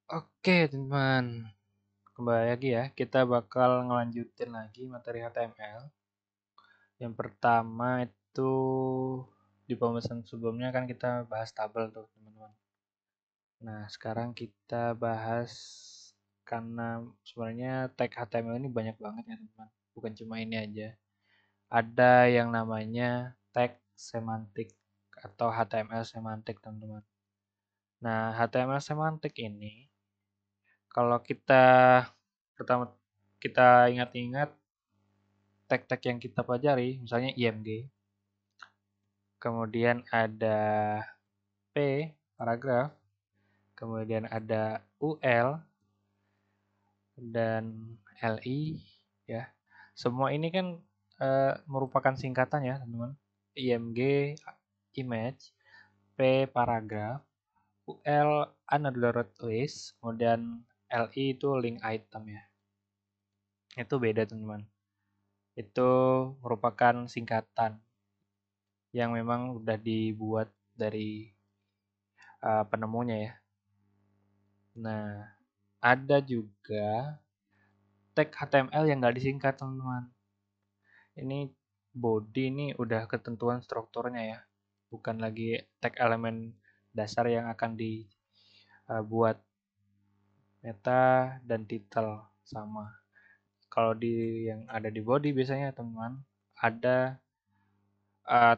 Oke, teman. Kembali lagi ya. Kita bakal ngelanjutin lagi materi HTML. Yang pertama itu di pembahasan sebelumnya kan kita bahas tabel tuh, teman-teman. Nah, sekarang kita bahas karena sebenarnya tag HTML ini banyak banget ya, teman-teman. Bukan cuma ini aja. Ada yang namanya tag semantik atau HTML semantik, teman-teman. Nah, HTML semantik ini kalau kita pertama kita ingat-ingat tag-tag yang kita pelajari, misalnya IMG, kemudian ada P, paragraf, kemudian ada UL, dan LI, ya. Semua ini kan merupakan singkatan ya, teman-teman. IMG, image, P, paragraf, UL, unordered list, kemudian LI itu link item ya. Itu beda, teman-teman. Itu merupakan singkatan yang memang udah dibuat dari penemunya ya. Nah, ada juga tag HTML yang nggak disingkat, teman-teman. Ini body ini udah ketentuan strukturnya ya, bukan lagi tag elemen dasar yang akan dibuat meta dan title sama. Kalau di yang ada di body biasanya, teman-teman, ada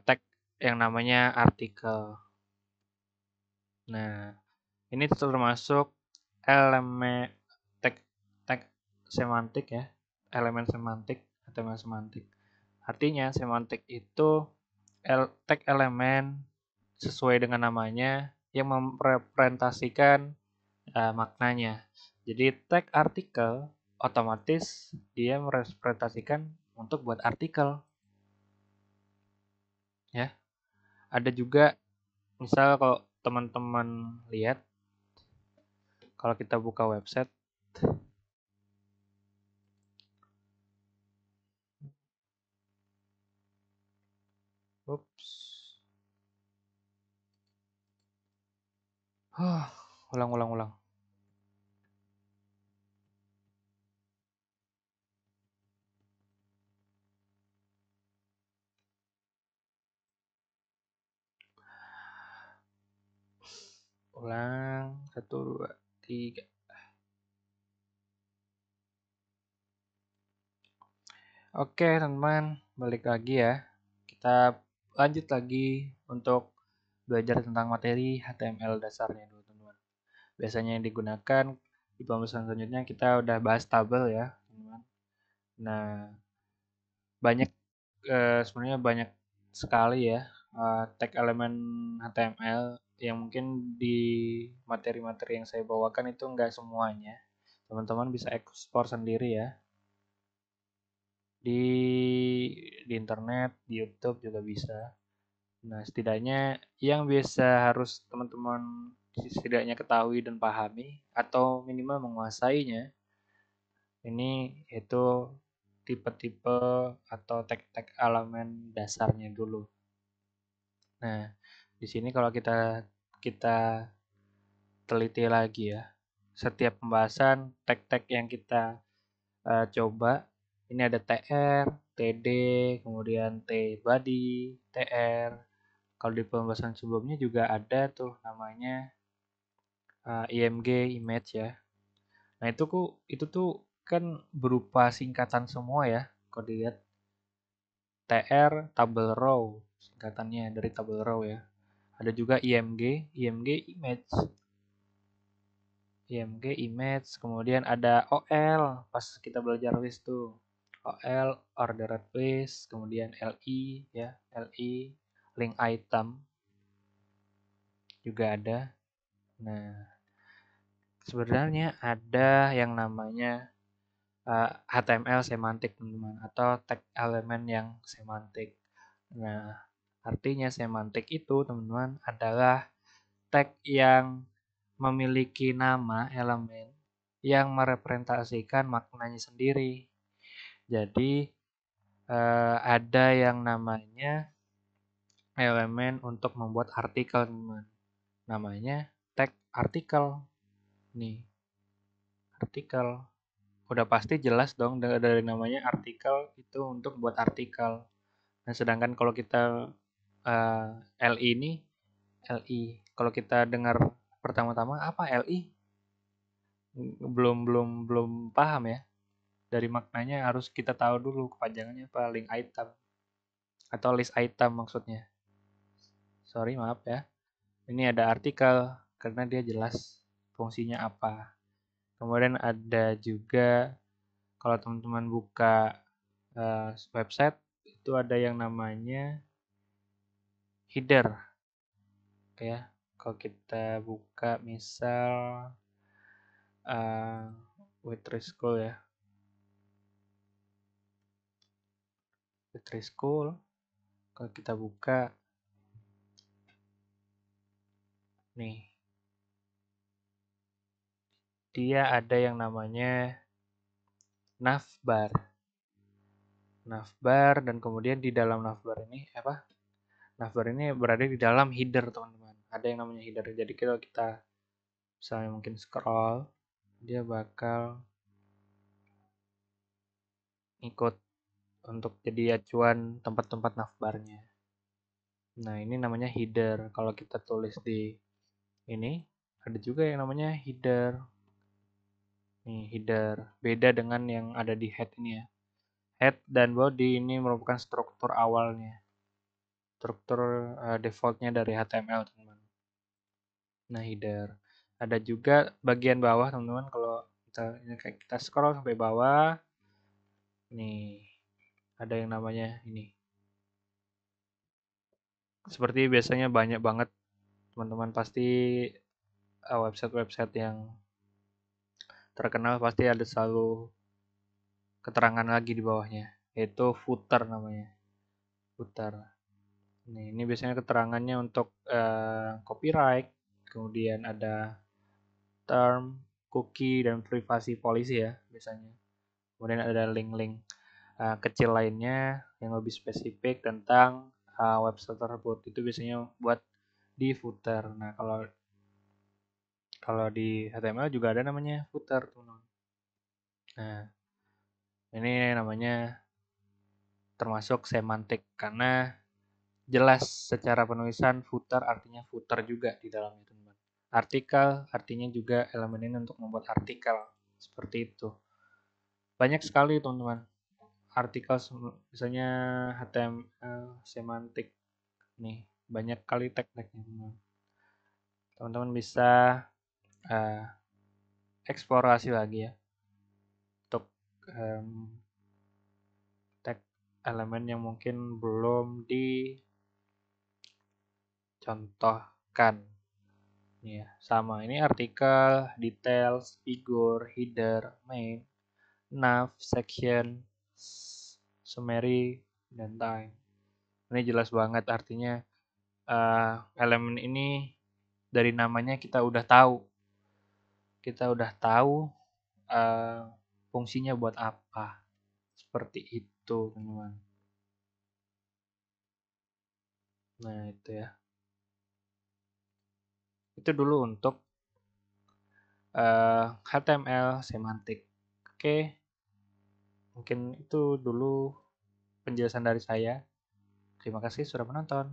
tag yang namanya artikel. Nah, ini termasuk elemen tag tag semantik ya, elemen semantik atau elemen semantik. Artinya semantik itu tag elemen sesuai dengan namanya yang merepresentasikan maknanya. Jadi tag artikel otomatis dia merepresentasikan untuk buat artikel ya. Ada juga misal kalau teman-teman lihat kalau kita buka website. Ups. Ulang. Ulang. 1, 2, 3. Oke, teman-teman. Balik lagi ya. Kita lanjut lagi untuk belajar tentang materi HTML dasarnya dulu, teman-teman. Biasanya yang digunakan di pembahasan selanjutnya kita udah bahas tabel ya, teman-teman. Nah, banyak sebenarnya banyak sekali ya tag elemen HTML yang mungkin di materi-materi yang saya bawakan itu enggak semuanya. Teman-teman bisa ekspor sendiri ya di internet, di YouTube juga bisa. Nah, setidaknya yang biasa harus teman-teman setidaknya ketahui dan pahami atau minimal menguasainya ini itu tipe-tipe atau tag-tag elemen dasarnya dulu. Nah, di sini kalau kita teliti lagi ya, setiap pembahasan tag-tag yang kita coba ini ada TR, TD, kemudian T body, TR. Kalau di pembahasan sebelumnya juga ada tuh namanya IMG image ya. Nah, itu tuh kan berupa singkatan semua ya. Kalau dilihat TR table row singkatannya dari table row ya. Ada juga IMG image. IMG image, kemudian ada OL pas kita belajar list tuh. OL ordered list, kemudian LI ya, LI link item juga ada. Nah, sebenarnya ada yang namanya HTML semantik, teman-teman, atau tag elemen yang semantik. Nah, artinya semantik itu, teman-teman, adalah tag yang memiliki nama elemen yang merepresentasikan maknanya sendiri. Jadi ada yang namanya elemen untuk membuat artikel, teman. Namanya tag artikel nih. artikel. Udah pasti jelas dong dari namanya artikel itu untuk buat artikel. Nah, sedangkan kalau kita LI ini, LI. Kalau kita dengar pertama-tama apa LI? Belum paham ya. Dari maknanya harus kita tahu dulu kepanjangannya apa, link item atau list item maksudnya. Sorry, maaf ya. Ini ada artikel karena dia jelas fungsinya apa. Kemudian ada juga kalau teman-teman buka website itu ada yang namanya header ya. Kalau kita buka misal Waitress School ya. Waitress School kalau kita buka nih, dia ada yang namanya navbar. Navbar dan kemudian di dalam navbar ini Navbar ini berada di dalam header, teman-teman. Ada yang namanya header. Jadi kalau kita misalnya mungkin scroll, dia bakal ikut untuk jadi acuan tempat-tempat navbarnya. Nah, ini namanya header. Kalau kita tulis di ini, ada juga yang namanya header. Nih, header. Beda dengan yang ada di head ini ya. Head dan body ini merupakan struktur awalnya. Struktur defaultnya dari HTML, teman-teman. Nah, header. Ada juga bagian bawah, teman-teman. Kalau kita scroll sampai bawah, nih ada yang namanya ini. Seperti biasanya banyak banget teman-teman pasti website-website yang terkenal pasti ada selalu keterangan lagi di bawahnya, yaitu footer namanya. Footer. Nih, ini biasanya keterangannya untuk copyright, kemudian ada term, cookie, dan privasi policy ya biasanya. Kemudian ada link-link kecil lainnya yang lebih spesifik tentang website tersebut. Itu biasanya buat di footer. Nah, kalau di HTML juga ada namanya footer, teman-teman. Nah, ini namanya termasuk semantik karena jelas secara penulisan footer artinya footer juga di dalamnya, teman-teman. Artikel artinya juga elemen ini untuk membuat artikel. Seperti itu. Banyak sekali, teman-teman. Artikel misalnya HTML semantik nih, banyak kali tag-tagnya, teman-teman. Teman-teman bisa eksplorasi lagi ya untuk tag elemen yang mungkin belum dicontohkan. Ya, sama ini artikel, details, figure, header, main, nav, section, summary, dan time. Ini jelas banget artinya elemen ini dari namanya kita udah tahu. Kita udah tahu fungsinya buat apa. Seperti itu, teman-teman. Nah, itu ya. Itu dulu untuk HTML semantik. Oke. Mungkin itu dulu penjelasan dari saya. Terima kasih sudah menonton.